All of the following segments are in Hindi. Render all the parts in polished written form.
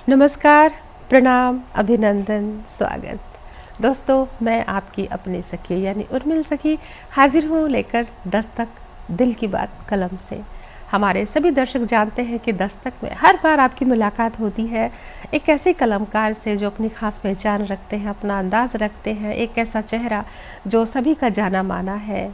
नमस्कार, प्रणाम, अभिनंदन, स्वागत। दोस्तों, मैं आपकी अपनी सखी यानी उर्मिल सखी हाजिर हूँ लेकर दस्तक दिल की बात कलम से। हमारे सभी दर्शक जानते हैं कि दस्तक में हर बार आपकी मुलाकात होती है एक ऐसे कलमकार से जो अपनी खास पहचान रखते हैं, अपना अंदाज रखते हैं, एक ऐसा चेहरा जो सभी का जाना माना है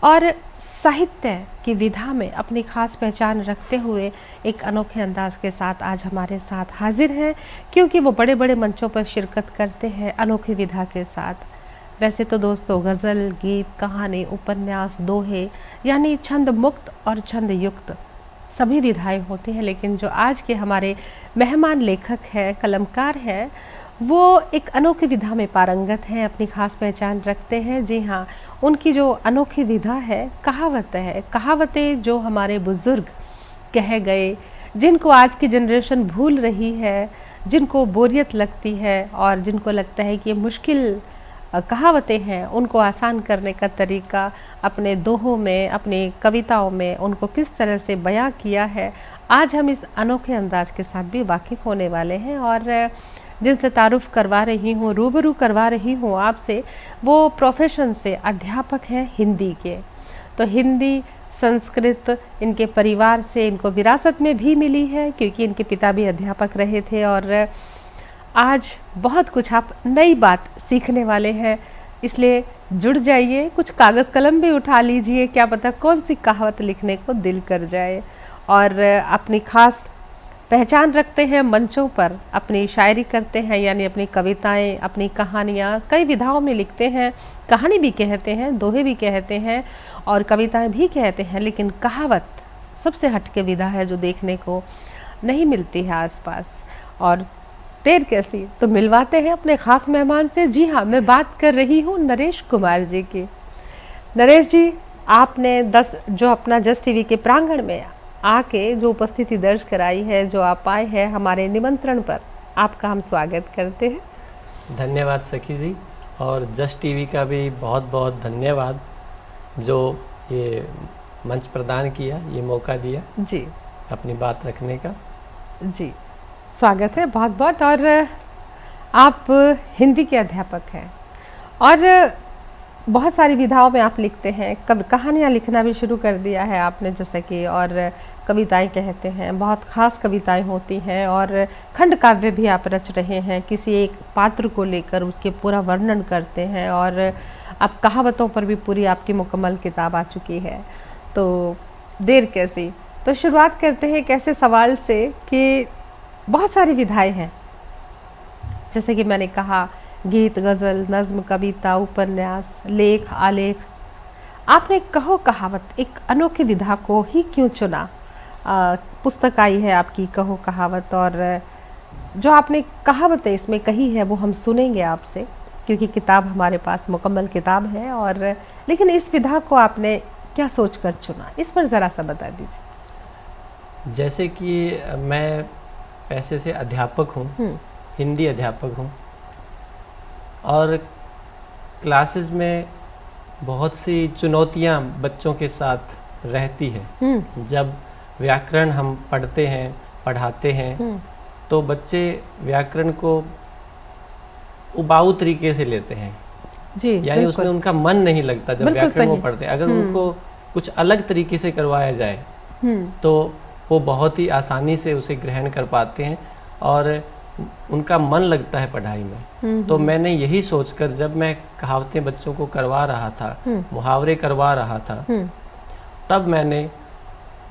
और साहित्य की विधा में अपनी खास पहचान रखते हुए एक अनोखे अंदाज के साथ आज हमारे साथ हाजिर हैं, क्योंकि वो बड़े बड़े मंचों पर शिरकत करते हैं अनोखी विधा के साथ। वैसे तो दोस्तों गज़ल, गीत, कहानी, उपन्यास, दोहे यानी छंद मुक्त और छंद युक्त सभी विधाएं होती हैं, लेकिन जो आज के हमारे मेहमान लेखक हैं, कलमकार हैं, वो एक अनोखी विधा में पारंगत हैं, अपनी खास पहचान रखते हैं। जी हाँ, उनकी जो अनोखी विधा है कहावतें हैं, कहावतें जो हमारे बुज़ुर्ग कह गए, जिनको आज की जनरेशन भूल रही है, जिनको बोरियत लगती है और जिनको लगता है कि ये मुश्किल कहावतें हैं, उनको आसान करने का तरीका अपने दोहों में, अपनी कविताओं में उनको किस तरह से बयां किया है, आज हम इस अनोखे अंदाज के साथ भी वाकिफ़ होने वाले हैं। और जिनसे तारुफ करवा रही हूँ, रूबरू करवा रही हूँ आपसे, वो प्रोफेशन से अध्यापक हैं हिंदी के। तो हिंदी, संस्कृत इनके परिवार से इनको विरासत में भी मिली है, क्योंकि इनके पिता भी अध्यापक रहे थे। और आज बहुत कुछ आप नई बात सीखने वाले हैं, इसलिए जुड़ जाइए, कुछ कागज़ कलम भी उठा लीजिए, क्या पता कौन सी कहावत लिखने को दिल कर जाए। और अपनी खास पहचान रखते हैं मंचों पर, अपनी शायरी करते हैं यानी अपनी कविताएं, अपनी कहानियाँ कई विधाओं में लिखते हैं। कहानी भी कहते हैं, दोहे भी कहते हैं और कविताएं भी कहते हैं, लेकिन कहावत सबसे हटके विधा है जो देखने को नहीं मिलती है आसपास। और देर कैसी, तो मिलवाते हैं अपने ख़ास मेहमान से। जी हाँ, मैं बात कर रही हूँ नरेश कुमार जी की। नरेश जी, आपने जो अपना जस टीवी के प्रांगण में आके जो उपस्थिति दर्ज कराई है, जो आप आए हैं हमारे निमंत्रण पर, आपका हम स्वागत करते हैं। धन्यवाद सखी जी, और जस टीवी का भी बहुत बहुत धन्यवाद जो ये मंच प्रदान किया, ये मौका दिया जी अपनी बात रखने का। जी, स्वागत है बहुत बहुत। और आप हिंदी के अध्यापक हैं और बहुत सारी विधाओं में आप लिखते हैं, कहानियाँ लिखना भी शुरू कर दिया है आपने जैसे कि, और कविताएं कहते हैं, बहुत ख़ास कविताएं होती हैं, और खंड काव्य भी आप रच रहे हैं, किसी एक पात्र को लेकर उसके पूरा वर्णन करते हैं, और अब कहावतों पर भी पूरी आपकी मुकम्मल किताब आ चुकी है। तो देर कैसी, तो शुरुआत करते हैं एक ऐसे सवाल से कि बहुत सारी विधाएँ हैं, जैसे कि मैंने कहा गीत, गज़ल, नज़्म, कविता, उपन्यास, लेख, आलेख। आपने कहो कहावत एक अनोखी विधा को ही क्यों चुना? पुस्तक आई है आपकी कहो कहावत, और जो आपने कहावतें इसमें कही है वो हम सुनेंगे आपसे, क्योंकि किताब हमारे पास मुकम्मल किताब है। और लेकिन इस विधा को आपने क्या सोच कर चुना, इस पर ज़रा सा बता दीजिए। जैसे कि मैं पैसे से अध्यापक हूँ, हिंदी अध्यापक हूँ, और क्लासेस में बहुत सी चुनौतियाँ बच्चों के साथ रहती हैं। जब व्याकरण हम पढ़ते हैं, पढ़ाते हैं, तो बच्चे व्याकरण को उबाऊ तरीके से लेते हैं जी, यानी उसमें उनका मन नहीं लगता जब व्याकरण वो पढ़ते हैं। अगर उनको कुछ अलग तरीके से करवाया जाए तो वो बहुत ही आसानी से उसे ग्रहण कर पाते हैं और उनका मन लगता है पढ़ाई में। तो मैंने यही सोचकर जब मैं कहावतें बच्चों को करवा रहा था, मुहावरे करवा रहा था, तब मैंने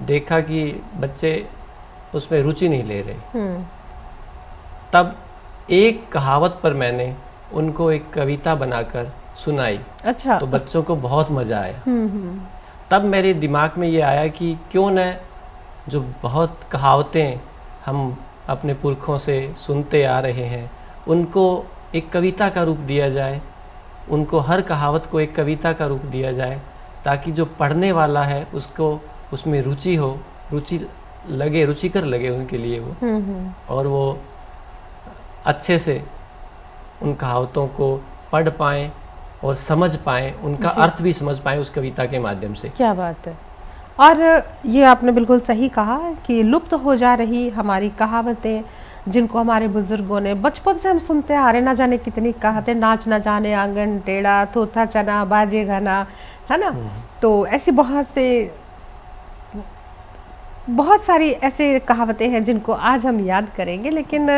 देखा कि बच्चे उसमें रुचि नहीं ले रहे। तब एक कहावत पर मैंने उनको एक कविता बनाकर सुनाई। अच्छा। तो बच्चों को बहुत मज़ा आया। तब मेरे दिमाग में ये आया कि क्यों न जो बहुत कहावतें हम अपने पुरखों से सुनते आ रहे हैं उनको एक कविता का रूप दिया जाए, उनको हर कहावत को एक कविता का रूप दिया जाए, ताकि जो पढ़ने वाला है उसको उसमें रुचि हो, रुचि लगे, रुचिकर लगे उनके लिए वो, और वो अच्छे से उन कहावतों को पढ़ पाएँ और समझ पाएँ, उनका अर्थ भी समझ पाएँ उस कविता के माध्यम से। क्या बात है। और ये आपने बिल्कुल सही कहा कि लुप्त हो जा रही हमारी कहावतें, जिनको हमारे बुजुर्गों ने बचपन से हम सुनते आ रहे, ना जाने कितनी कहावतें, नाच ना जाने आंगन टेढ़ा, थोथा चना बाजे घना, है ना। तो ऐसी बहुत सारी ऐसे कहावतें हैं जिनको आज हम याद करेंगे, लेकिन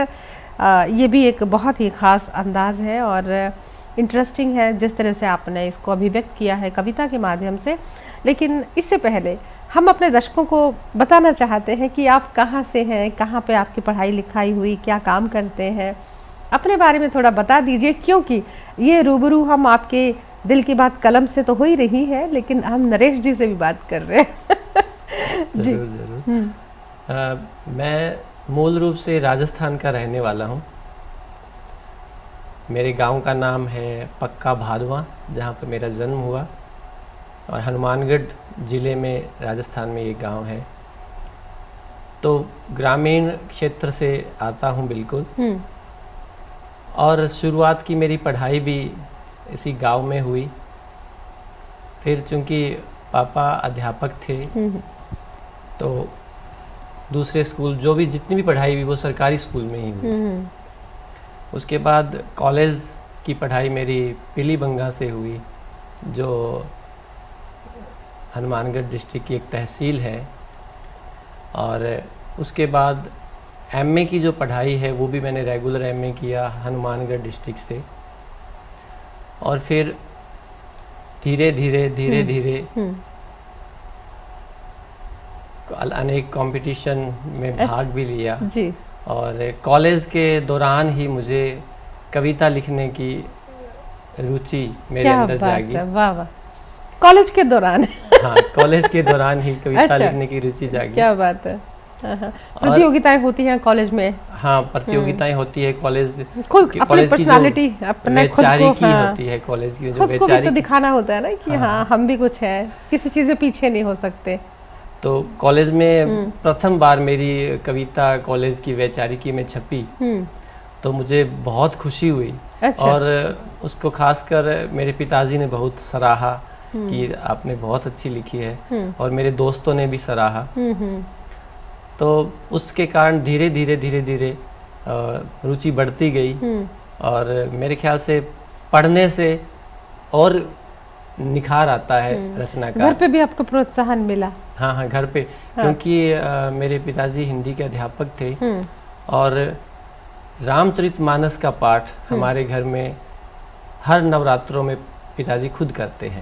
ये भी एक बहुत ही ख़ास अंदाज है और इंटरेस्टिंग है जिस तरह से आपने इसको अभिव्यक्त किया है कविता के माध्यम से। लेकिन इससे पहले हम अपने दर्शकों को बताना चाहते हैं कि आप कहाँ से हैं, कहाँ पे आपकी पढ़ाई लिखाई हुई, क्या काम करते हैं, अपने बारे में थोड़ा बता दीजिए, क्योंकि ये रूबरू हम आपके दिल की बात कलम से तो हो ही रही है, लेकिन हम नरेश जी से भी बात कर रहे हैं। जी जरूर। मैं मूल रूप से राजस्थान का रहने वाला हूँ। मेरे गांव का नाम है पक्का भादवा, जहाँ पर मेरा जन्म हुआ, और हनुमानगढ़ ज़िले में राजस्थान में ये गांव है। तो ग्रामीण क्षेत्र से आता हूँ बिल्कुल। और शुरुआत की मेरी पढ़ाई भी इसी गांव में हुई। फिर चूँकि पापा अध्यापक थे तो दूसरे स्कूल जितनी भी पढ़ाई हुई वो सरकारी स्कूल में ही हुई। उसके बाद कॉलेज की पढ़ाई मेरी पीलीबंगा से हुई, जो हनुमानगढ़ डिस्ट्रिक्ट की एक तहसील है। और उसके बाद एमए की जो पढ़ाई है वो भी मैंने रेगुलर एमए किया हनुमानगढ़ डिस्ट्रिक्ट से। और फिर धीरे धीरे अनेक कंपटीशन में भाग भी लिया जी। और कॉलेज के दौरान ही मुझे कविता लिखने की रुचि मेरे अंदर जागी। वाह वाह, कॉलेज के दौरान? हाँ, कॉलेज के दौरान ही कविता अच्छा, लिखने की रुचि जागी। क्या बात है। प्रतियोगिताएं होती हैं कॉलेज में? हाँ, प्रतियोगिताएं होती है कॉलेज। अपनी पर्सनालिटी, अपने खुद को की होती है कॉलेज की, जो खुद को भी तो दिखाना होता है ना कि हाँ हम भी कुछ है, किसी चीज में पीछे नहीं हो सकते। तो कॉलेज में प्रथम बार मेरी कविता कॉलेज की वैचारिकी में छपी तो मुझे बहुत खुशी हुई। अच्छा। और उसको खासकर मेरे पिताजी ने बहुत सराहा कि आपने बहुत अच्छी लिखी है, और मेरे दोस्तों ने भी सराहा। तो उसके कारण धीरे धीरे रुचि बढ़ती गई। और मेरे ख्याल से पढ़ने से और निखार आता है रचना का। घर पे भी आपको प्रोत्साहन मिला? हाँ, घर पे। हाँ। क्योंकि मेरे पिताजी हिंदी के अध्यापक थे और रामचरितमानस का पाठ हमारे घर में हर नवरात्रों में पिताजी खुद करते हैं।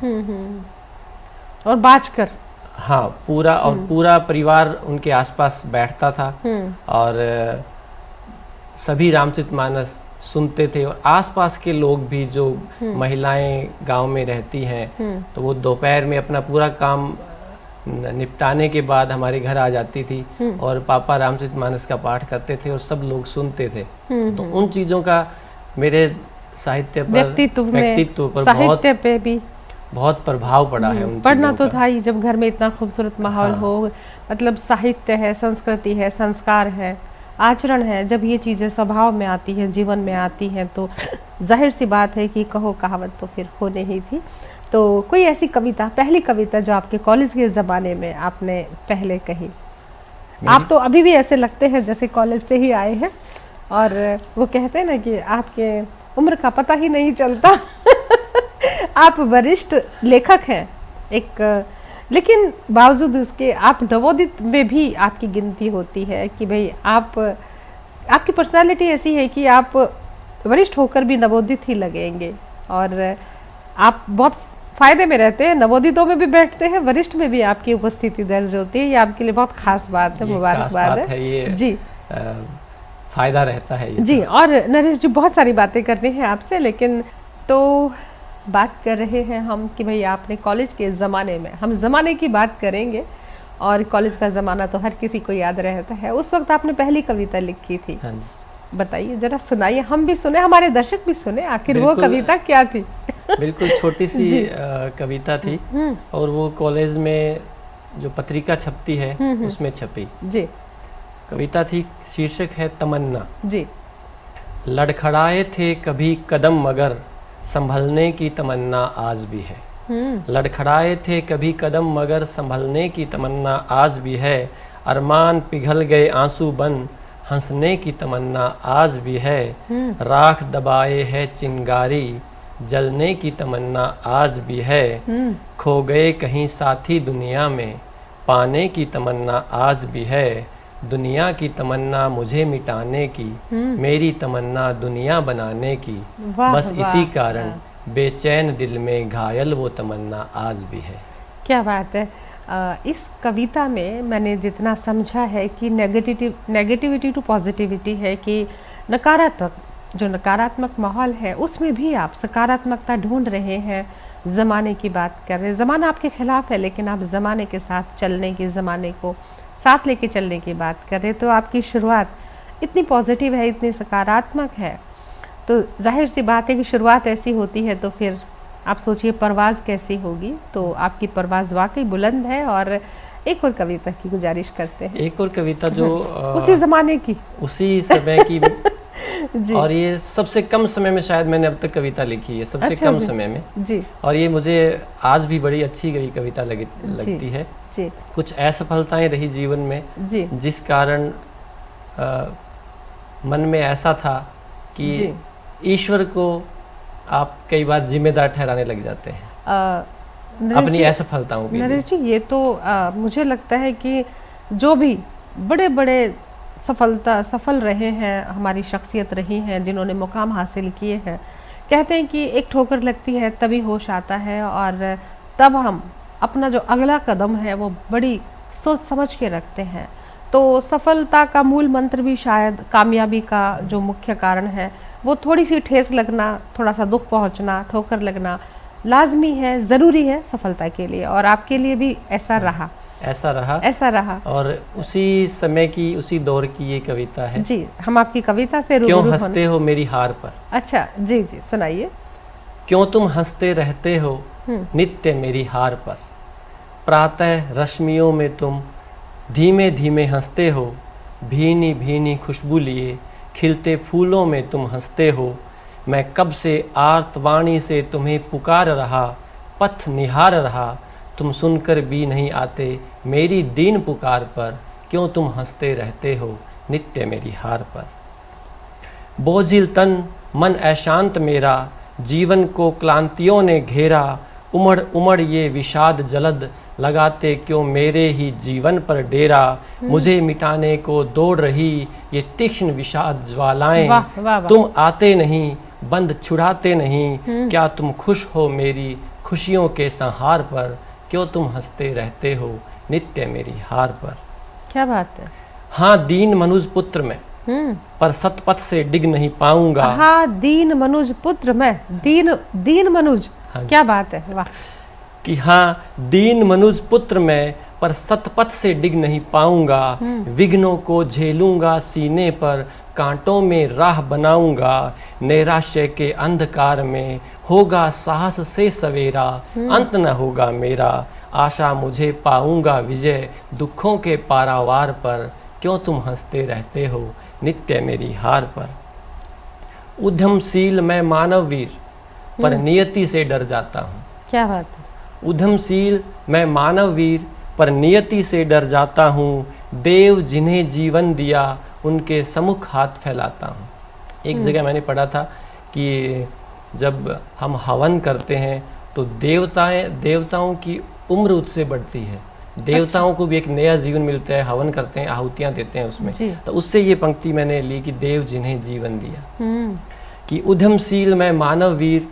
और बाजकर? हाँ, पूरा परिवार उनके आसपास बैठता था और सभी रामचरितमानस सुनते थे। और आसपास के लोग भी, जो महिलाएं गांव में रहती हैं, तो वो दोपहर में अपना पूरा काम निपटाने के बाद हमारे घर आ जाती थी और पापा रामचरितमानस का पाठ करते थे और सब लोग सुनते थे। तो उन चीज़ों का मेरे साहित्य पर, व्यक्तित्व पर साहित्य पे भी बहुत प्रभाव पड़ा है। पढ़ना तो था ही, जब घर में इतना खूबसूरत माहौल हो, मतलब साहित्य है, संस्कृति है, संस्कार है, आचरण है, जब ये चीज़ें स्वभाव में आती हैं, जीवन में आती हैं, तो जाहिर सी बात है कि कहो कहावत तो फिर होने ही थी। तो कोई ऐसी कविता, पहली कविता जो आपके कॉलेज के ज़माने में आपने पहले कही? आप तो अभी भी ऐसे लगते हैं जैसे कॉलेज से ही आए हैं, और वो कहते हैं ना कि आपके उम्र का पता ही नहीं चलता। आप वरिष्ठ लेखक हैं एक, लेकिन बावजूद उसके आप नवोदित में भी आपकी गिनती होती है कि भाई आपकी पर्सनालिटी ऐसी है कि आप वरिष्ठ होकर भी नवोदित ही लगेंगे, और आप बहुत फायदे में रहते हैं, नवोदितों में भी बैठते हैं, वरिष्ठ में भी आपकी उपस्थिति दर्ज होती है। ये आपके लिए बहुत खास बात है, मुबारकबाद है ये जी। फायदा रहता है ये जी। और नरेश जी, बहुत सारी बातें करनी है आपसे, लेकिन तो बात कर रहे हैं हम कि भाई आपने कॉलेज के ज़माने में, हम ज़माने की बात करेंगे, और कॉलेज का ज़माना तो हर किसी को याद रहता है। उस वक्त आपने पहली कविता लिखी थी। हाँ जी। बताइए जरा, सुनाइए, हम भी सुने, हमारे दर्शक भी सुने, आखिर वो कविता क्या थी? बिल्कुल छोटी सी कविता थी, और वो कॉलेज में जो पत्रिका छपती है उसमें छपी जी। कविता थी, शीर्षक है तमन्ना जी। लड़खड़ाए थे कभी कदम मगर संभलने की तमन्ना आज भी है। लड़खड़ाए थे कभी कदम मगर संभलने की तमन्ना आज भी है। अरमान पिघल गए आंसू बन हंसने की तमन्ना आज भी है, राख दबाए है चिंगारी, जलने की तमन्ना आज भी है, खो गए कहीं साथी दुनिया में, पाने की तमन्ना आज भी है, दुनिया की तमन्ना मुझे मिटाने की, मेरी तमन्ना दुनिया बनाने की, वाह, बस वाह, इसी कारण बेचैन दिल में घायल वो तमन्ना आज भी है। क्या बात है। इस कविता में मैंने जितना समझा है कि नेगेटिविटी टू पॉजिटिविटी है, कि नकारात्मक माहौल है उसमें भी आप सकारात्मकता ढूंढ रहे हैं, ज़माने की बात कर रहे हैं। ज़माना आपके खिलाफ है लेकिन आप ज़माने के साथ चलने की, ज़माने को साथ लेके चलने की बात कर रहे हैं। तो आपकी शुरुआत इतनी पॉजिटिव है, इतनी सकारात्मक है, तो जाहिर सी बात है कि शुरुआत ऐसी होती है तो फिर आप सोचिए परवाज़ कैसी होगी। तो आपकी परवाज़ वाकई बुलंद है। और एक और कविता की गुजारिश करते हैं। एक और कविता जो उसी ज़माने की, उसी समय की जी। और ये सबसे कम समय में शायद मैंने अब तक कविता लिखी है, सबसे अच्छा कम जी, समय में जी, और ये मुझे आज भी बड़ी अच्छी कविता लगती है। जी, कुछ असफलताएं रही जीवन में, जी, जिस कारण मन में ऐसा था कि जी। ईश्वर को आप कई बार जिम्मेदार ठहराने लग जाते हैं नरेश अपनी जी, असफलताओं के लिए। नरेश जी, ये तो मुझे लगता है कि जो भी बड़े बड़े सफल रहे हैं, हमारी शख्सियत रही हैं, जिन्होंने मुकाम हासिल किए हैं, कहते हैं कि एक ठोकर लगती है तभी होश आता है और तब हम अपना जो अगला कदम है वो बड़ी सोच समझ के रखते हैं। तो सफलता का मूल मंत्र भी शायद कामयाबी का जो मुख्य कारण है वो थोड़ी सी ठेस लगना, थोड़ा सा दुख पहुंचना, ठोकर लगना लाजमी है, ज़रूरी है सफलता के लिए। और आपके लिए भी ऐसा रहा, ऐसा रहा। और उसी समय की, उसी दौर की ये कविता है। जी, हम आपकी कविता से क्यों रूबरू हंसते हो मेरी हार पर। अच्छा, जी जी, सुनाइए। क्यों तुम हंसते रहते हो नित्य मेरी हार पर, प्रातः रश्मियों में तुम धीमे धीमे हंसते हो, भीनी भीनी खुशबू लिए खिलते फूलों में तुम हंसते हो। मैं कब से आर्तवाणी से तुम्हें पुकार रहा, पथ निहार रहा, तुम सुनकर भी नहीं आते मेरी दीन पुकार पर। क्यों तुम हंसते रहते हो नित्य मेरी हार पर। बोझिल तन मन अशांत मेरा, जीवन को क्लांतियों ने घेरा, उमड़ उमड़ ये विषाद जलद, लगाते क्यों मेरे ही जीवन पर डेरा। मुझे मिटाने को दौड़ रही ये तीक्ष्ण विषाद ज्वालाएं, वाह, वाह, वाह। तुम आते नहीं, बंद छुड़ाते नहीं, क्या तुम खुश हो मेरी खुशियों के संहार पर। क्यों तुम हंसते रहते हो नित्य मेरी हार पर। क्या बात है। हाँ दीन मनुज पुत्र मैं, पर सतपथ से डिग नहीं पाऊंगा। हाँ दीन मनुज पुत्र मैं, दीन मनुज, हाँ, क्या बात है, वाह। कि हाँ दीन मनुज पुत्र मैं, पर सतपथ से डिग नहीं पाऊंगा। विघ्नों को झेलूंगा सीने पर, कांटों में राह बनाऊंगा। नैराश्य के अंधकार में होगा साहस से सवेरा, अंत न होगा मेरा, आशा मुझे पाऊंगा विजय दुखों के पारावार पर। क्यों तुम हंसते रहते हो नित्य मेरी हार पर। उद्यमशील मैं मानव वीर, पर नियति से डर जाता हूँ। क्या बात है। उद्यमशील मैं मानव वीर, पर नियति से डर जाता हूँ। देव जिन्हें जीवन दिया उनके सम्मुख हाथ फैलाता हूँ। एक जगह मैंने पढ़ा था कि जब हम हवन करते हैं तो देवताओं की उम्र उससे बढ़ती है। देवताओं को भी एक नया जीवन मिलता है, हवन करते हैं, आहुतियाँ देते हैं उसमें। तो उससे ये पंक्ति मैंने ली कि देव जिन्हें जीवन दिया, कि उद्यमशील मैं मानव वीर,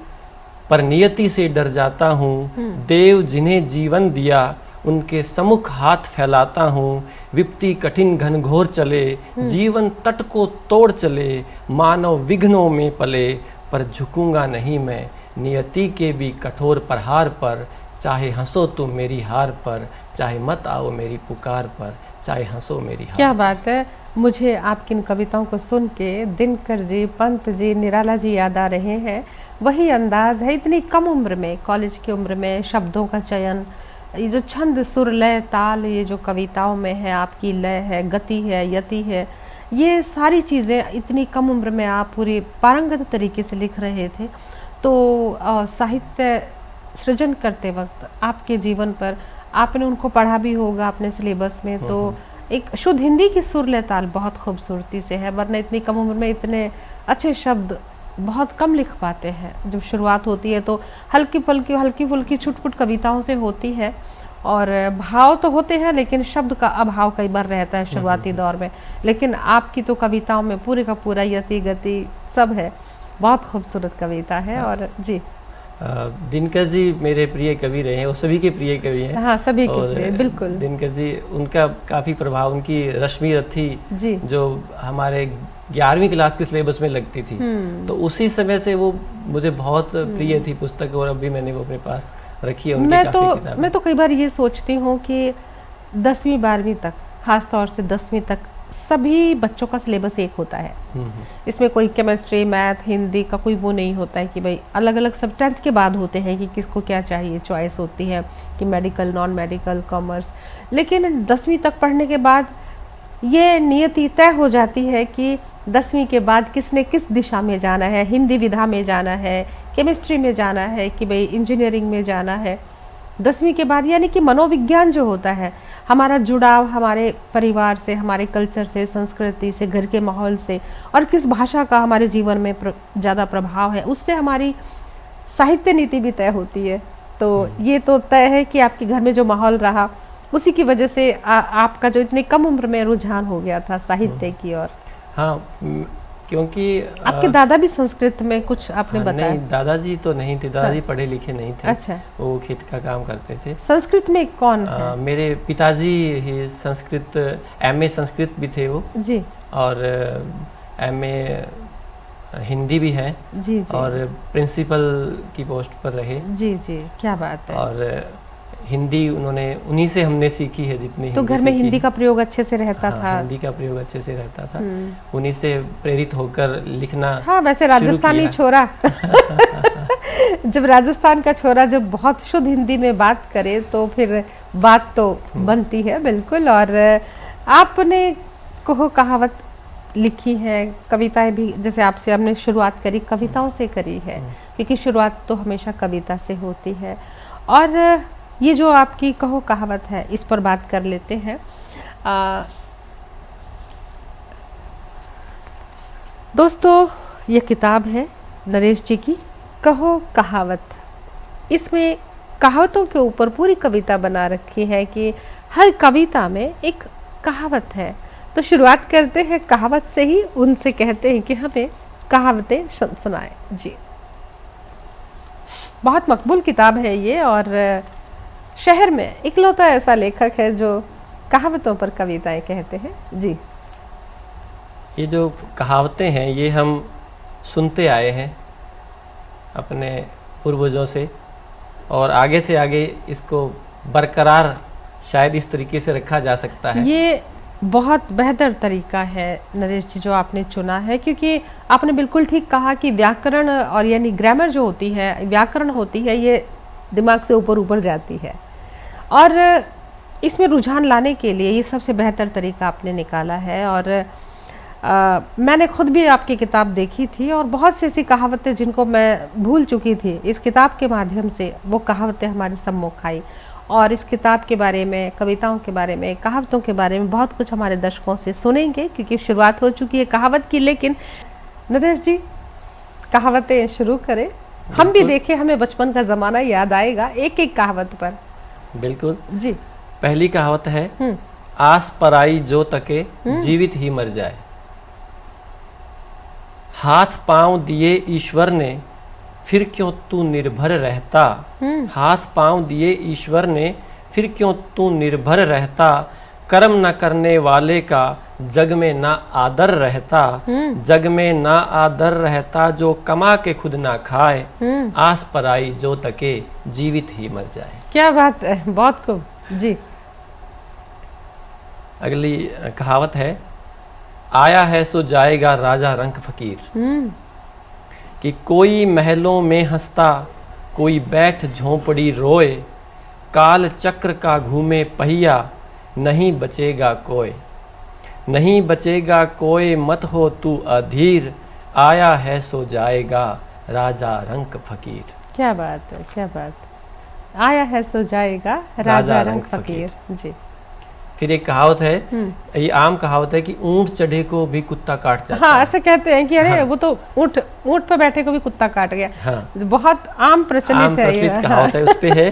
पर नियति से डर जाता हूँ। देव जिन्हें जीवन दिया उनके सम्मुख हाथ फैलाता हूँ। विपत्ति कठिन घनघोर चले, जीवन तट को तोड़ चले, मानव विघ्नों में पले, पर झुकूंगा नहीं मैं नियति के भी कठोर प्रहार पर। चाहे हंसो तुम मेरी हार पर, चाहे मत आओ मेरी पुकार पर, चाहे हंसो मेरी हार। क्या बात है। मुझे आपकी इन कविताओं को सुन के दिनकर जी, पंत जी, निराला जी याद आ रहे हैं। वही अंदाज है, इतनी कम उम्र में, कॉलेज की उम्र में, शब्दों का चयन, ये जो छंद, सुर, लय, ताल, ये जो कविताओं में है, आपकी लय है, गति है, यति है, ये सारी चीज़ें इतनी कम उम्र में आप पूरी पारंगत तरीके से लिख रहे थे। तो साहित्य सृजन करते वक्त आपके जीवन पर, आपने उनको पढ़ा भी होगा अपने सिलेबस में, तो एक शुद्ध हिंदी की सुर ले ताल बहुत खूबसूरती से है, वरना इतनी कम उम्र में इतने अच्छे शब्द बहुत कम लिख पाते हैं। जब शुरुआत होती है तो हल्की फुल्की छुटपुट कविताओं से होती है, और भाव तो होते हैं लेकिन शब्द का अभाव कई बार रहता है शुरुआती दौर में। लेकिन आपकी तो कविताओं में पूरे का पूरा यति गति सब है, बहुत खूबसूरत कविता है। और जी दिनकर जी मेरे प्रिय कवि रहे हैं, वो सभी के प्रिय कवि हैं। हाँ, सभी के प्रिय, बिल्कुल। दिनकर जी, उनका काफ़ी प्रभाव, उनकी रश्मि रथी जी जो हमारे 11वीं क्लास के सिलेबस में लगती थी, तो उसी समय से वो मुझे बहुत प्रिय थी पुस्तक, और अभी मैंने वो अपने पास रखी है। उनकी मैं तो कई बार ये सोचती हूँ कि 10वीं 12वीं तक, खास तौर से 10वीं तक सभी बच्चों का सिलेबस एक होता है। इसमें कोई केमिस्ट्री, मैथ, हिंदी का कोई वो नहीं होता है कि भाई अलग अलग सब 10th के बाद होते हैं कि किसको क्या चाहिए, चॉइस होती है कि मेडिकल, नॉन मेडिकल, कॉमर्स। लेकिन 10वीं तक पढ़ने के बाद ये नियति तय हो जाती है कि 10वीं के बाद किसने किस दिशा में जाना है, हिंदी विधा में जाना है, केमिस्ट्री में जाना है कि भाई इंजीनियरिंग में जाना है। 10वीं के बाद यानी कि मनोविज्ञान जो होता है, हमारा जुड़ाव हमारे परिवार से, हमारे कल्चर से, संस्कृति से, घर के माहौल से, और किस भाषा का हमारे जीवन में ज़्यादा प्रभाव है, उससे हमारी साहित्य नीति भी तय होती है। तो ये तो तय है कि आपके घर में जो माहौल रहा उसी की वजह से आपका जो इतने कम उम्र में रुझान हो गया था साहित्य की ओर। हाँ, क्योंकि आपके दादा भी संस्कृत में कुछ आपने बताया? नहीं, दादाजी तो नहीं थे, दादाजी पढ़े लिखे नहीं थे। अच्छा। वो खेत का काम करते थे। संस्कृत में कौन है? मेरे पिताजी ही संस्कृत, एमए संस्कृत भी थे वो जी, और एमए हिंदी भी है जी, जी, और प्रिंसिपल की पोस्ट पर रहे। जी जी, क्या बात है। और हिंदी उन्होंने, उन्हीं से हमने सीखी है जितनी। तो घर में हिंदी का प्रयोग अच्छे से रहता था? हिंदी का प्रयोग अच्छे से रहता था, उन्हीं से प्रेरित होकर लिखना। हाँ, वैसे राजस्थानी छोरा जब राजस्थान का छोरा जब बहुत शुद्ध हिंदी में बात करे तो फिर बात तो बनती है, बिल्कुल। और आपने कहो कहावत लिखी है, कविताएं भी, जैसे आपसे हमने शुरुआत करी कविताओं से करी है, क्योंकि शुरुआत तो हमेशा कविता से होती है। और ये जो आपकी कहो कहावत है, इस पर बात कर लेते हैं। दोस्तों, ये किताब है नरेश जी की कहो कहावत। इसमें कहावतों के ऊपर पूरी कविता बना रखी है कि हर कविता में एक कहावत है। तो शुरुआत करते हैं कहावत से ही, उनसे कहते हैं कि हमें कहावतें सुनाएं जी। बहुत मकबूल किताब है ये, और शहर में इकलौता ऐसा लेखक है जो कहावतों पर कविताएं कहते हैं जी। ये जो कहावतें हैं ये हम सुनते आए हैं अपने पूर्वजों से, और आगे से आगे इसको बरकरार शायद इस तरीके से रखा जा सकता है। ये बहुत बेहतर तरीका है नरेश जी जो आपने चुना है, क्योंकि आपने बिल्कुल ठीक कहा कि व्याकरण और यानी ग्रामर जो होती है, व्याकरण होती है, ये दिमाग से ऊपर ऊपर जाती है, और इसमें रुझान लाने के लिए ये सबसे बेहतर तरीका आपने निकाला है। और मैंने खुद भी आपकी किताब देखी थी, और बहुत सी ऐसी कहावतें जिनको मैं भूल चुकी थी, इस किताब के माध्यम से वो कहावतें हमारे सम्मुख आई। और इस किताब के बारे में, कविताओं के बारे में, कहावतों के बारे में बहुत कुछ हमारे दर्शकों से सुनेंगे, क्योंकि शुरुआत हो चुकी है कहावत की। लेकिन नरेश जी, कहावतें शुरू करें, हम भी देखें, हमें बचपन का ज़माना याद आएगा एक एक कहावत पर। बिल्कुल जी। पहली कहावत है, आस पराई जो तके जीवित ही मर जाए। हाथ पांव दिए ईश्वर ने फिर क्यों तू निर्भर रहता। हाथ पांव दिए ईश्वर ने फिर क्यों तू निर्भर रहता। कर्म न करने वाले का जग में ना आदर रहता। जग में ना आदर रहता जो कमा के खुद ना खाए। आस पराई जो तके जीवित ही मर जाए। क्या बात है, बहुत खूब जी। अगली कहावत है, आया है सो जाएगा राजा रंक फकीर। कि कोई महलों में हंसता, कोई बैठ झोंपड़ी रोए। काल चक्र का घूमे पहिया, नहीं बचेगा कोई। नहीं बचेगा कोई मत हो तू अधीर। आया है सो जाएगा राजा रंक फकीर। क्या बात है, क्या बात। आया है सो जाएगा राजा रंक फकीर जी। फिर एक कहावत है, ये आम कहावत है कि ऊंट चढ़े को भी कुत्ता काट जाता हाँ, है। ऐसे कहते हैं कि अरे हाँ। वो तो ऊंट पर बैठे को भी कुत्ता काट गया। हाँ, बहुत आम प्रचलित है ये। कहावत है। उस पे है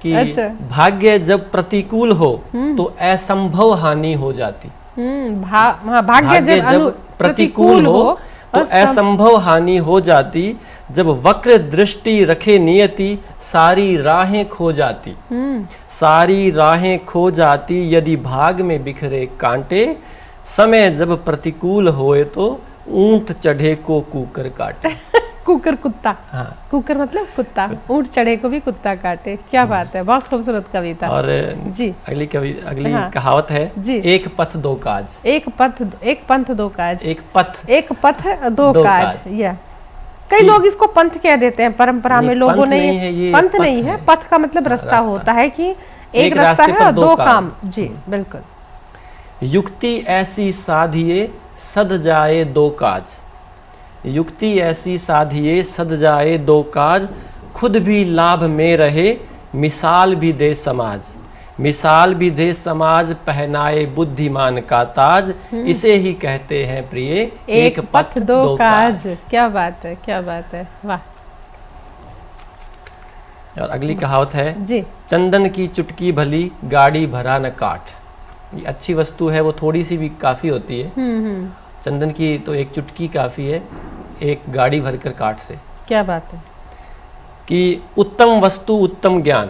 कि अच्छा। भाग्य जब प्रतिकूल हो तो असंभव हानि हो जाती। भाग्य जब प्रतिकूल हो तो असंभव हानि हो जाती, जब वक्र दृष्टि रखे नियति सारी राहें खो जाती। सारी राहें खो जाती यदि भाग में बिखरे कांटे, समय जब प्रतिकूल होए तो ऊंट चढ़े को कुकर काटे। कुकर कुत्ता। हाँ। कुकर मतलब कुत्ता, ऊंट चढ़े को भी कुत्ता काटे। क्या बात है, बहुत खूबसूरत कविता। और जी अगली हाँ। कहावत है जी। एक पथ दो काज। एक पंथ दो काज। एक पथ दो काज। या कई लोग इसको पंथ कह देते हैं, परंपरा में लोगों ने। पंथ नहीं है, पथ का मतलब रास्ता होता है कि एक रास्ता है और दो काम। जी बिल्कुल। युक्ति ऐसी साधिए सद जाए दो काज। युक्ति ऐसी साधिए सद जाए दो काज, खुद भी लाभ में रहे मिसाल भी दे समाज। मिसाल भी दे समाज, पहनाए बुद्धिमान का ताज। इसे ही कहते हैं प्रिय एक पथ दो काज। क्या बात है, क्या बात है, वाह। और अगली कहावत है जी। चंदन की चुटकी भली गाड़ी भरा न काठ। ये अच्छी वस्तु है, वो थोड़ी सी भी काफी होती है। चंदन की तो एक चुटकी काफी है एक गाड़ी भरकर काठ से। क्या बात है। कि उत्तम वस्तु उत्तम ज्ञान।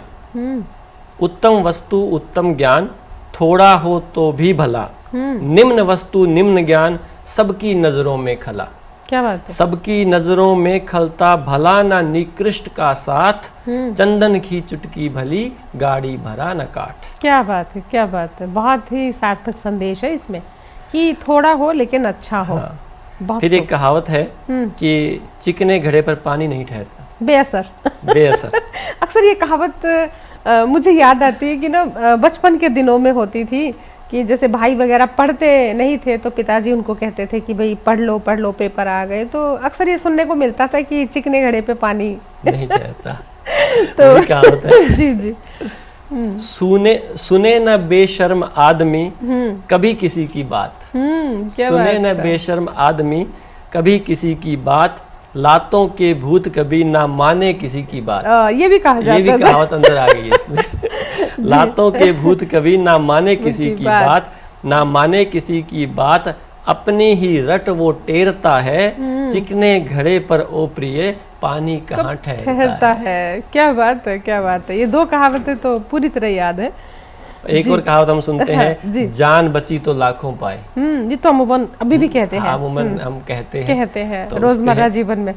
उत्तम वस्तु उत्तम ज्ञान, थोड़ा हो तो भी भला। निम्न वस्तु निम्न ज्ञान, सबकी नजरों में खला। क्या बात है। सबकी नजरों में खलता भला ना निकृष्ट का साथ, चंदन की चुटकी भली गाड़ी भरा न काठ। क्या बात है, क्या बात है, बहुत ही सार्थक संदेश है इसमें कि थोड़ा हो लेकिन अच्छा हो। हाँ। फिर एक कहावत है कि चिकने घड़े पर पानी नहीं ठहरता, बेअसर। बेअसर। अक्सर ये कहावत मुझे याद आती है कि ना बचपन के दिनों में होती थी कि जैसे भाई वगैरह पढ़ते नहीं थे तो पिताजी उनको कहते थे कि भाई पढ़ लो पेपर आ गए। तो अक्सर ये सुनने को मिलता था कि चिकने घड़े पे पानी नहीं ठहरता। तो कहावत है जी जी। सुने न बेशर्म आदमी कभी किसी की बात। सुने न बेशर्म आदमी कभी किसी की बात, लातों के भूत कभी ना माने किसी की बात। ये भी कहा जाता है। ये भी कहावत अंदर आ गई है इसमें। लातों के भूत कभी ना माने किसी की बात, ना माने किसी की बात, अपनी ही रट वो टेरता है। चिकने घड़े पर ओ प्रिय पानी कहाँ ठहरता है। क्या बात है, क्या बात है। ये दो कहावतें तो पूरी तरह याद है। एक और कहावत हम सुनते हैं, जान बची तो लाखों पाए। ये तो अमूमन अभी भी कहते हैं। अमूमन हम कहते हैं तो रोजमर्रा जीवन में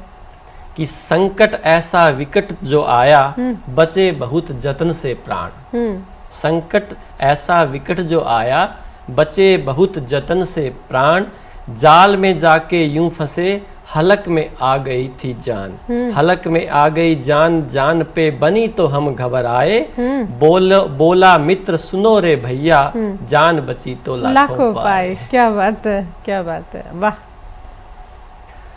कि संकट ऐसा विकट जो आया, बचे बहुत जतन से प्राण। संकट ऐसा विकट जो आया, बचे बहुत जतन से प्राण। जाल में जाके यूं फंसे, हलक में आ गई थी जान। हलक में आ गई जान, जान पे बनी तो हम घबराए। बोला मित्र सुनो रे भैया, जान बची तो लाखों पाए। क्या बात है, क्या बात है, वाह।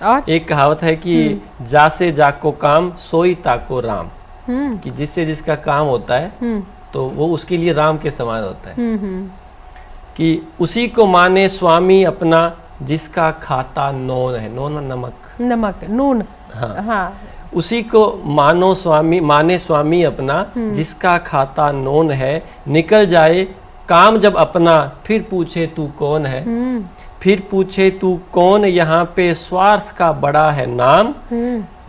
और एक कहावत है कि जासे जाको काम सोई ताको राम। कि जिससे जिसका काम होता है तो वो उसके लिए राम के समान होता है। कि उसी को माने स्वामी अपना, जिसका खाता नोन है। नोन नमक नून। हाँ। उसी को माने स्वामी अपना, जिसका खाता नोन है। निकल जाए काम जब अपना, फिर पूछे तू कौन है। फिर पूछे तू कौन, यहाँ पे स्वार्थ का बड़ा है नाम।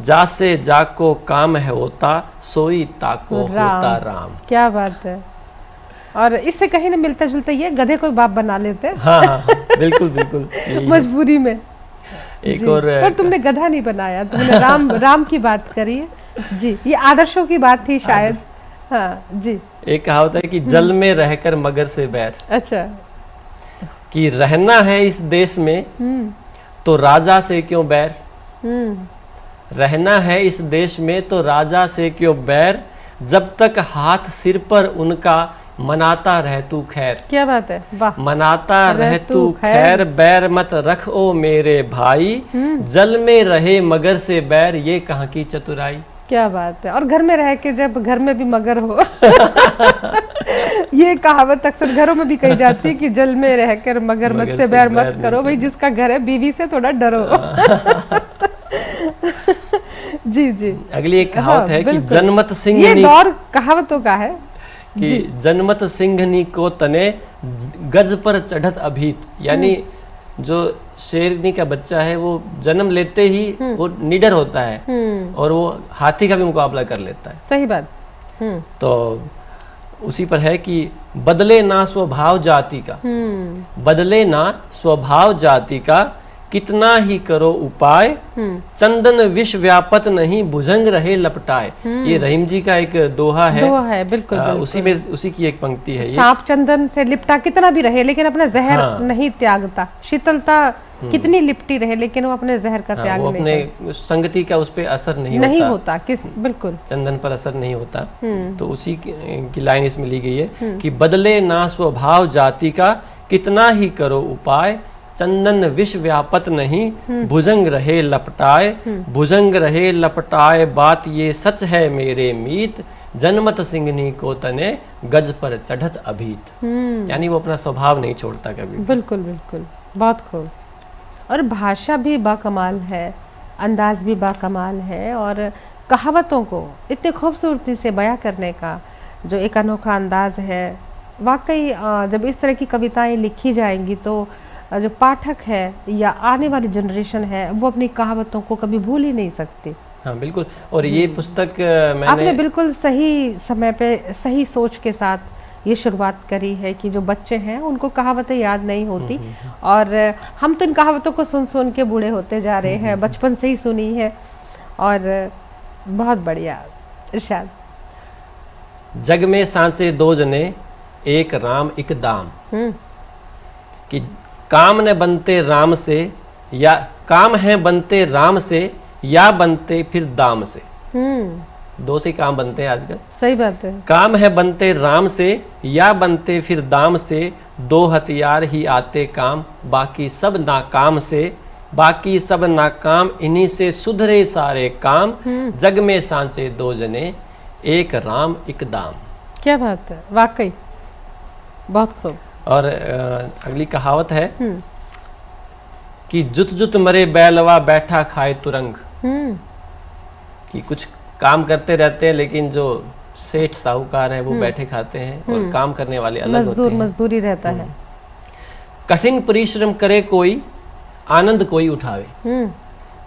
जासे जाको काम है होता, सोई ताको होता राम। क्या बात है। और इससे कहीं ना मिलता जुलता ये गधे को बाप बना लेते हैं। हाँ, बिल्कुल बिल्कुल मजबूरी में। एक और पर तुमने गधा नहीं बनाया, तुमने राम की बात करी है। जी, ये आदर्शों की बात थी शायद। हाँ जी। एक कहावत है कि जल में रहकर मगर से बैर। अच्छा। कि रहना है इस देश में तो राजा से क्यों बैर। रहना है इस देश में तो राजा से क्यों बैर, जब तक हाथ सिर पर उनका मनाता रह तू खैर। क्या बात है, वाह। मनाता रह तू खैर, बैर मत रख ओ मेरे भाई। जल में रहे मगर से बैर, ये कहाँ की चतुराई। क्या बात है। और घर में रह के जब घर में भी मगर हो ये कहावत अक्सर घरों में भी कही जाती है कि जल में रहकर मगरमच्छ से बैर मत करो। भाई जिसका घर है बीवी से थोड़ा डरो। जी जी। अगली एक कहावत है कि बिल्कुल। जनमत सिंह ये दौर कहावतों का है कि जनमत सिंहनी को तने गज पर चढ़त अभीत, यानी जो शेरनी का बच्चा है वो जन्म लेते ही वो निडर होता है और वो हाथी का भी मुकाबला कर लेता है। सही बात। तो उसी पर है कि बदले ना स्वभाव जाति का, बदले ना स्वभाव जाति का, कितना ही करो उपाय, चंदन विष व्यापत नहीं भुजंग रहे लपटाए। ये रहीम जी का एक दोहा है। दोहा है, बिल्कुल, बिल्कुल। उसी में उसी की एक पंक्ति है ये। सांप चंदन से लिपटा कितना भी रहे लेकिन अपना जहर नहीं त्यागता। शीतलता कितनी लिपटी रहे लेकिन वो अपने जहर का त्याग वो नहीं अपने संगति का उस पे असर नहीं होता। बिल्कुल चंदन पर असर नहीं होता। तो उसी की लाइन इसमें ली गई है कि बदले ना स्वभाव जाति का, कितना ही करो उपाय, चंदन विष व्यापत नहीं भुजंग रहे लपटाए, भुजंग रहे लपटाए, बात ये सच है मेरे मीत, जनमत सिंहनी को तने गज पर चढ़त अभीत। यानी वो अपना स्वभाव नहीं छोड़ता कभी। बिल्कुल बिल्कुल, बहुत खूब। और भाषा भी बाकमाल है, अंदाज भी बाकमाल है, और कहावतों को इतने खूबसूरती से बयां करने का जो एक अनोखा अंदाज है, वाकई जब इस तरह की कविताएं लिखी जाएंगी तो जो पाठक है या आने वाली जनरेशन है वो अपनी कहावतों को कभी भूल ही नहीं सकती। हाँ बिल्कुल। और ये पुस्तक आपने बिल्कुल सही समय पे सही सोच के साथ ये शुरुआत करी है कि जो बच्चे हैं उनको कहावतें याद नहीं होती, और हम तो इन कहावतों को सुन सुन के बूढ़े होते जा रहे हैं, बचपन से ही सुनी है। और बहुत बढ़िया। इरशाद। जग में सांचे दो जने, एक राम एक दाम, कि काम न बनते राम से, या काम है बनते राम से, या बनते फिर दाम से। दो से काम बनते हैं आजकल। सही बात है। काम है बनते राम से, या बनते फिर दाम से, दो हथियार ही आते काम, बाकी सब नाकाम से, बाकी सब नाकाम, इन्हीं से सुधरे सारे काम, जग में सांचे दो जने, एक राम एक दाम। क्या बात है, वाकई बहुत खूब। और अगली कहावत है कि जुत जुत मरे बैलवा बैठा खाए तुरंग, कि कुछ काम करते रहते हैं लेकिन जो सेठ साहूकार है वो बैठे खाते हैं और काम करने वाले अलग होते हैं। मजदूरी रहता है। कठिन परिश्रम करे कोई, आनंद कोई उठावे,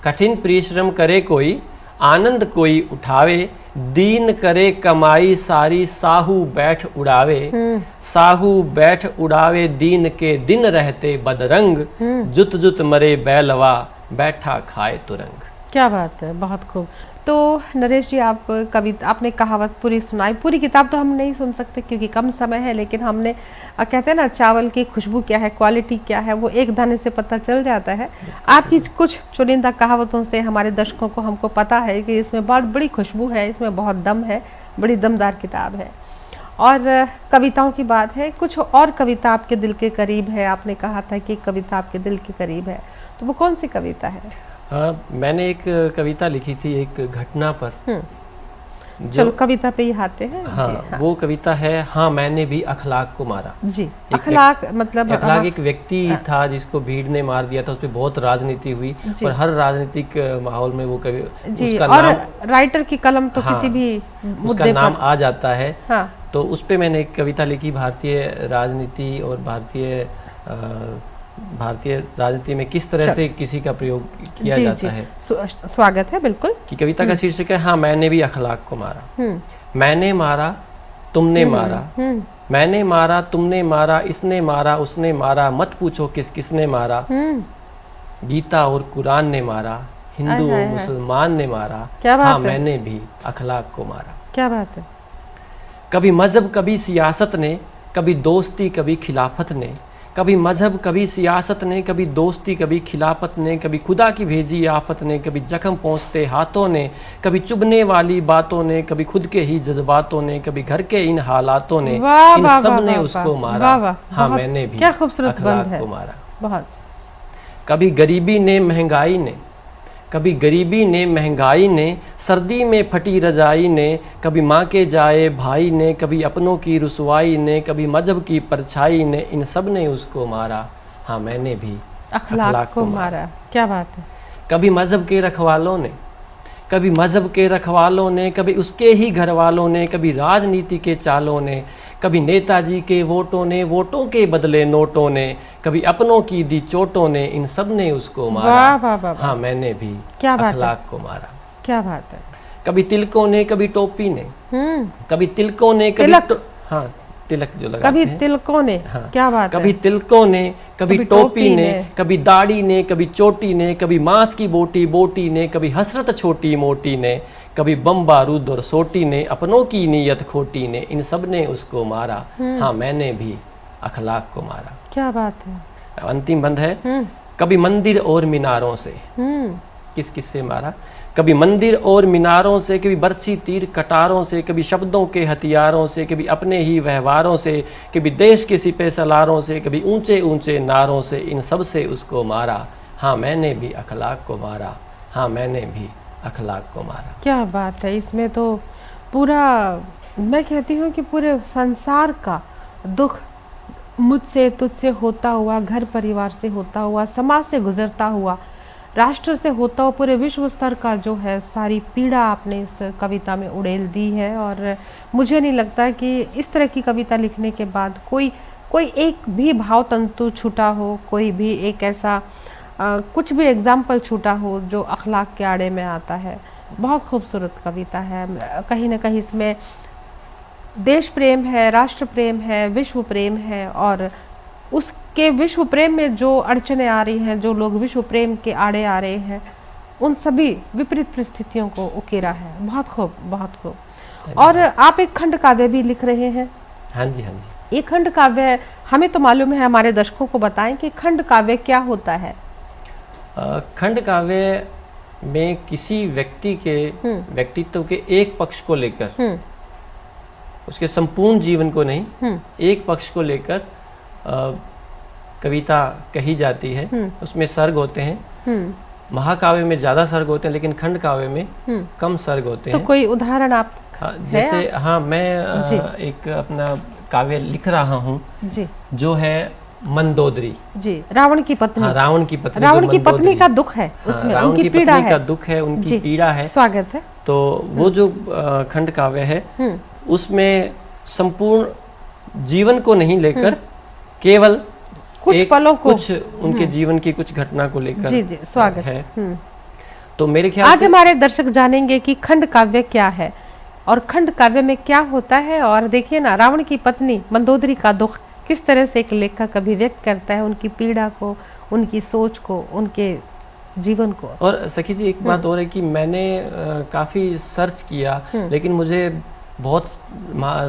कठिन परिश्रम करे कोई, आनंद कोई उठावे, दीन करे कमाई सारी, साहू बैठ उड़ावे, साहू बैठ उड़ावे, दीन के दिन रहते बदरंग, जुत जुत मरे बैलवा बैठा खाए तुरंग। क्या बात है, बहुत खूब। तो नरेश जी, आप कविता, आपने कहावत पूरी सुनाई। पूरी किताब तो हम नहीं सुन सकते क्योंकि कम समय है, लेकिन हमने कहते हैं ना, चावल की खुशबू क्या है, क्वालिटी क्या है, वो एक दाने से पता चल जाता है। आपकी कुछ चुनिंदा कहावतों से हमारे दर्शकों को, हमको पता है कि इसमें बहुत बड़ी खुशबू है, इसमें बहुत दम है, बड़ी दमदार किताब है। और कविताओं की बात है, कुछ और कविता आपके दिल के करीब है। आपने कहा था कि कविता आपके दिल के करीब है, तो वो कौन सी कविता है? मैंने एक कविता लिखी थी एक घटना पर। चलो कविता पे ही आते हैं। हाँ, हाँ। वो कविता है हाँ मैंने भी अखलाक को मारा। जी, अखलाक मतलब अखलाक एक व्यक्ति था जिसको भीड़ ने मार दिया था, उस पर बहुत राजनीति हुई और हर राजनीतिक माहौल में वो कवि उसका और नाम, राइटर की कलम तो किसी भी उसका नाम आ जाता है। हाँ। तो उस पे मैंने एक कविता लिखी, भारतीय राजनीति और भारतीय राजनीति में किस तरह से किसी का प्रयोग किया जाता है। स्वागत है, बिल्कुल। कि कविता का शीर्षक है हाँ मैंने भी अखलाक को मारा, मैंने मारा तुमने मारा, मैंने मारा तुमने मारा, इसने मारा उसने मारा, मत पूछो किस किसने मारा, गीता और कुरान ने मारा, हिंदू और मुसलमान ने मारा, हाँ मैंने भी अखलाक को मारा। क्या बात है। कभी मजहब कभी सियासत ने, कभी दोस्ती कभी खिलाफत ने, कभी मजहब कभी सियासत ने, कभी दोस्ती कभी खिलाफत ने, कभी खुदा की भेजी आफत ने, कभी जख्म पहुँचते हाथों ने, कभी चुभने वाली बातों ने, कभी खुद के ही जज्बातों ने, कभी घर के इन हालातों ने, इन सब ने उसको मारा, हाँ मैंने भी अखलाक को मारा। बहुत। कभी गरीबी ने महंगाई ने, कभी गरीबी ने, महंगाई ने, सर्दी में फटी रजाई ने, कभी माँ के जाए भाई ने, कभी अपनों की रुसवाई ने, कभी मजहब की परछाई ने, इन सब ने उसको मारा, हाँ मैंने भी अखलाक को मारा। क्या बात है। कभी मजहब के रखवालों ने, कभी मजहब के रखवालों ने, कभी उसके ही घर वालों ने, कभी राजनीति के चालों ने, कभी नेताजी के वोटों ने, वोटों के बदले नोटों ने, कभी अपनों की दी चोटों ने, इन सब ने उसको मारा, वाह वाह वाह, हाँ मैंने भी क्या बात है। अखलाक को मारा। क्या बात है। कभी तिलकों ने, कभी टोपी ने, कभी तिलकों ने, कभी तिलक। हाँ तिलक जो लगाते कभी हैं, तिलकों ने, हाँ, क्या बात कभी है। तिलकों ने, कभी कभी टोपी टोपी ने, ने, कभी दाढ़ी ने, कभी चोटी ने, कभी मांस की बोटी बोटी ने, कभी हसरत छोटी मोटी ने, कभी बम बारूद और सोटी ने, अपनों की नीयत खोटी ने, इन सब ने उसको मारा, हाँ मैंने भी अखलाक को मारा। क्या बात है। अंतिम बंद है, कभी मंदिर और मीनारों से, किस किस से मारा, कभी मंदिर और मीनारों से, कभी बरछी तीर कटारों से, कभी शब्दों के हथियारों से, कभी अपने ही व्यवहारों से, कभी देश के सिपह सलारों से, कभी ऊंचे ऊंचे नारों से, इन सब से उसको मारा, हाँ मैंने भी अखलाक को मारा, हाँ मैंने भी अखलाक को मारा। क्या बात है। इसमें तो पूरा, मैं कहती हूँ कि पूरे संसार का दुख मुझसे तुझसे होता हुआ, घर परिवार से होता हुआ, समाज से गुजरता हुआ, राष्ट्र से होता हुआ, पूरे विश्व स्तर का जो है सारी पीड़ा आपने इस कविता में उड़ेल दी है। और मुझे नहीं लगता कि इस तरह की कविता लिखने के बाद कोई एक भी भाव तंतु छूटा हो, कोई भी एक ऐसा कुछ भी एग्जाम्पल छूटा हो जो अखलाक के आड़े में आता है। बहुत खूबसूरत कविता है। कहीं ना कहीं इसमें देश प्रेम है, राष्ट्र प्रेम है, विश्व प्रेम है, और उसके विश्व प्रेम में जो अड़चने आ रही हैं, जो लोग विश्व प्रेम के आड़े आ रहे हैं, उन सभी विपरीत परिस्थितियों को उकेरा है। बहुत खूब, बहुत खूब। और आप एक खंड काव्य भी लिख रहे हैं। हाँ जी, हाँ जी। ये खंड काव्य हमें तो मालूम है, हमारे दर्शकों को बताएं कि खंड काव्य क्या होता है। खंड काव्य में किसी व्यक्ति के व्यक्तित्व के एक पक्ष को लेकर, उसके संपूर्ण जीवन को नहीं, एक पक्ष को लेकर कविता कही जाती है। उसमें सर्ग होते हैं। महाकाव्य में ज़्यादा सर्ग होते हैं, लेकिन खंड काव्य में कम सर्ग होते हैं। तो कोई उदाहरण आप जैसे, हाँ मैं एक अपना काव्य लिख रहा हूँ जी, जो है मंदोदरी जी, रावण की पत्नी। हाँ, रावण की पत्नी। रावण की पत्नी का दुख है उसमें, हाँ, उनकी पीड़ा है, का दुख है, उनकी पीड़ा है। स्वागत है। तो वो जो खंड काव्य है उसमें संपूर्ण जीवन को नहीं लेकर केवल कुछ पलों को, कुछ उनके जीवन की कुछ घटना को लेकर जी जी, स्वागत है। तो मेरे ख्याल आज हमारे दर्शक जानेंगे कि खंड काव्य क्या है और खंड काव्य में क्या होता है। और देखिए ना, रावण की पत्नी मंदोदरी का दुख किस तरह से एक लेखक अभिव्यक्त करता है, उनकी पीड़ा को, उनकी सोच को, उनके जीवन को। और सखी जी एक बात और है कि मैंने काफ़ी सर्च किया, लेकिन मुझे बहुत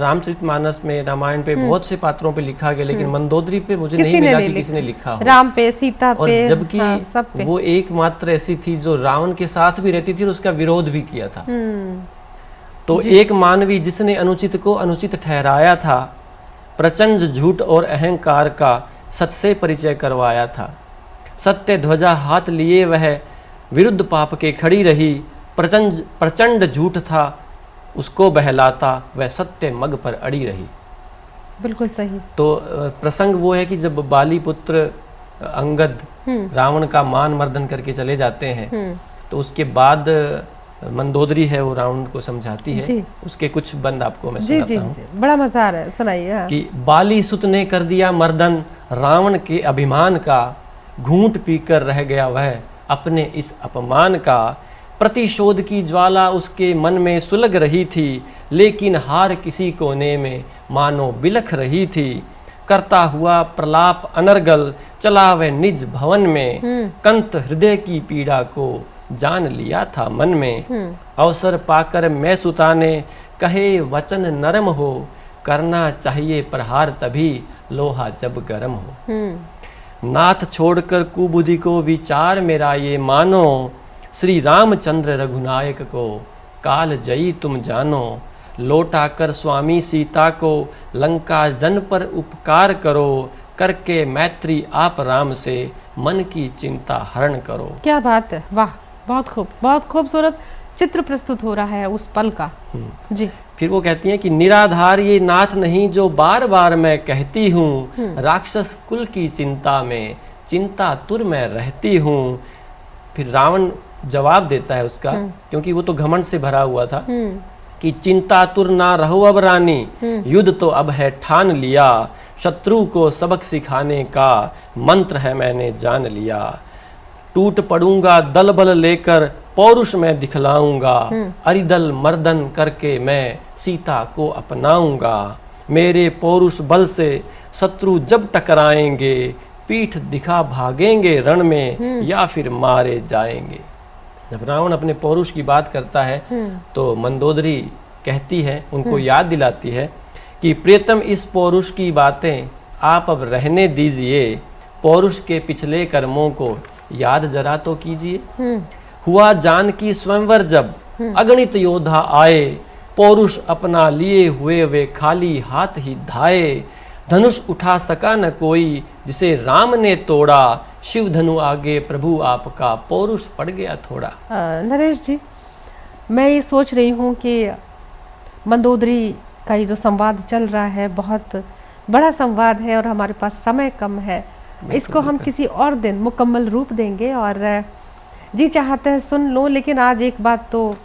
रामचरितमानस में, रामायण पे बहुत से पात्रों पे लिखा गया, लेकिन मंदोदरी पे मुझे नहीं मिला कि किसी ने लिखा हो। राम पे, सीता पे, और जबकि सब पे। वो एकमात्र ऐसी थी जो रावण के साथ भी रहती थी और उसका विरोध भी किया था। तो एक मानवी जिसने अनुचित को अनुचित ठहराया था, प्रचंड झूठ और अहंकार का सच से परिचय करवाया था, सत्य ध्वजा हाथ लिए वह विरुद्ध पाप के खड़ी रही, प्रचंड झूठ था उसको बहलाता वह सत्य मग पर अड़ी रही। बिल्कुल सही। तो प्रसंग वो है कि जब बाली पुत्र अंगद रावण का मान मर्दन करके चले जाते हैं, तो उसके बाद मंदोदरी है वो रावण को समझाती है। उसके कुछ बंद आपको मैं सुनाता हूँ। बड़ा मजा आ रहा है, सुनाइए। कि बाली सुत ने कर दिया मर्दन रावण के अभिमान का, घूंट पीकर रह गया वह अपने इस अपमान का, प्रतिशोध की ज्वाला उसके मन में सुलग रही थी, लेकिन हार किसी कोने में मानो बिलख रही थी, करता हुआ प्रलाप अनर्गल चला वह निज भवन में, कंत हृदय की पीड़ा को जान लिया था मन में, अवसर पाकर मैं सुता ने कहे वचन नरम हो, करना चाहिए प्रहार तभी लोहा जब गरम हो, नाथ छोड़कर कुबुद्धि को विचार मेरा ये मानो, श्री रामचंद्र रघुनायक को काल जयी तुम जानो, लौटाकर स्वामी सीता को लंका जन पर उपकार करो, करके मैत्री आप राम से मन की चिंता हरण करो। क्या बात है, वाह बहुत खूबसूरत चित्र प्रस्तुत हो रहा है उस पल का। जी। फिर वो कहती हैं कि निराधार ये नाथ नहीं जो बार बार मैं कहती हूँ, राक्षस कुल की चिंता में चिंता तुर मैं रहती हूँ। फिर रावण जवाब देता है उसका, क्योंकि वो तो घमंड से भरा हुआ था कि चिंता तुर ना रहो अब रानी, युद्ध तो अब है ठान लिया, शत्रु को सबक सिखाने का मंत्र है मैंने जान लिया। टूट पड़ूंगा दल बल लेकर पौरुष में दिखलाऊंगा, अरिदल मर्दन करके मैं सीता को अपनाऊंगा। मेरे पौरुष बल से शत्रु जब टकराएंगे, पीठ दिखा भागेंगे रण में या फिर मारे जाएंगे। जब रावण अपने पौरुष की बात करता है तो मंदोदरी कहती है, उनको याद दिलाती है कि प्रियतम इस पौरुष की बातें आप अब रहने दीजिए, पौरुष के पिछले कर्मों को याद जरा तो कीजिए। हुआ जानकी स्वयंवर जब अगणित योद्धा आए, पौरुष अपना लिए हुए वे खाली हाथ ही धाए। धनुष उठा सका न कोई जिसे राम ने तोड़ा, शिव धनु आगे प्रभु आपका पौरुष पड़ गया थोड़ा। नरेश जी, मैं ये सोच रही हूँ कि मंदोदरी का ये जो संवाद चल रहा है बहुत बड़ा संवाद है और हमारे पास समय कम है। इसको हम किसी और दिन मुकम्मल रूप देंगे और जी चाहते हैं सुन लो, लेकिन आज एक बात तो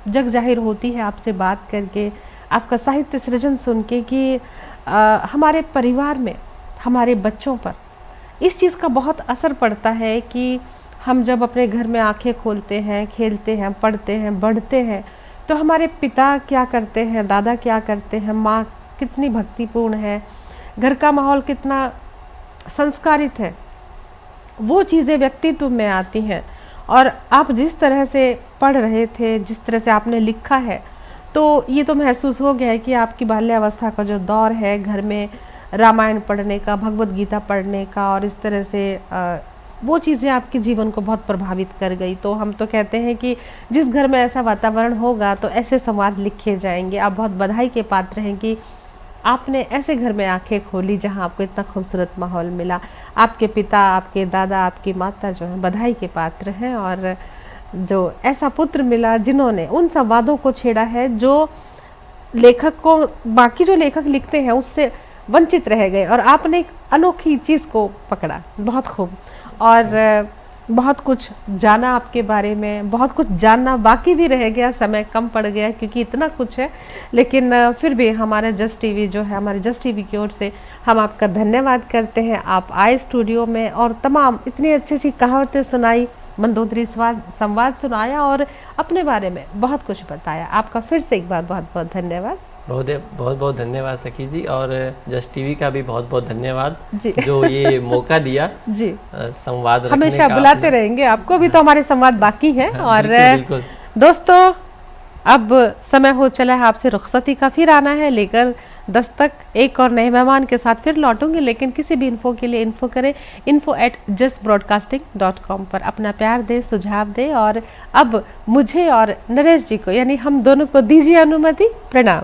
जग जाहिर होती है आपसे बात करके, आपका साहित्य सृजन सुन के कि हमारे परिवार में हमारे बच्चों पर इस चीज़ का बहुत असर पड़ता है कि हम जब अपने घर में आंखें खोलते हैं, खेलते हैं, पढ़ते हैं, बढ़ते हैं, तो हमारे पिता क्या करते हैं, दादा क्या करते हैं, माँ कितनी भक्तिपूर्ण है, घर का माहौल कितना संस्कारित है, वो चीज़ें व्यक्तित्व में आती हैं। और आप जिस तरह से पढ़ रहे थे, जिस तरह से आपने लिखा है, तो ये तो महसूस हो गया है कि आपकी बाल्यावस्था का जो दौर है, घर में रामायण पढ़ने का, भगवत गीता पढ़ने का, और इस तरह से वो चीज़ें आपके जीवन को बहुत प्रभावित कर गई। तो हम तो कहते हैं कि जिस घर में ऐसा वातावरण होगा तो ऐसे संवाद लिखे जाएंगे। आप बहुत बधाई के पात्र हैं कि आपने ऐसे घर में आंखें खोली जहां आपको इतना खूबसूरत माहौल मिला। आपके पिता, आपके दादा, आपकी माता जो है बधाई के पात्र हैं, और जो ऐसा पुत्र मिला जिन्होंने उन संवादों को छेड़ा है जो लेखक को, बाकी जो लेखक लिखते हैं उससे वंचित रह गए, और आपने एक अनोखी चीज़ को पकड़ा। बहुत खूब, और बहुत कुछ जाना आपके बारे में, बहुत कुछ जानना बाकी भी रह गया, समय कम पड़ गया क्योंकि इतना कुछ है। लेकिन फिर भी हमारा जस्ट टीवी जो है, हमारे जस्ट टीवी की ओर से हम आपका धन्यवाद करते हैं। आप आए स्टूडियो में और तमाम इतनी अच्छी अच्छी कहावतें सुनाई, मंदोदरी संवाद सुनाया और अपने बारे में बहुत कुछ बताया। आपका फिर से एक बार बहुत बहुत धन्यवाद। बहुत बहुत धन्यवाद सखी जी, और जस्ट टीवी का भी बहुत बहुत धन्यवाद जी, जो ये मौका दिया जी संवाद रखने हमेशा का। बुलाते रहेंगे आपको भी, तो हमारे संवाद बाकी है। और बिल्कुल। दोस्तों, अब समय हो चला है आपसे रुखसती का, फिर आना है लेकर दस्तक एक और नए मेहमान के साथ फिर लौटूंगी। लेकिन किसी भी इन्फो के लिए इन्फो करें info@justbroadcasting.com पर अपना प्यार दे, सुझाव दे। और अब मुझे और नरेश जी को, यानी हम दोनों को दीजिए अनुमति। प्रणाम।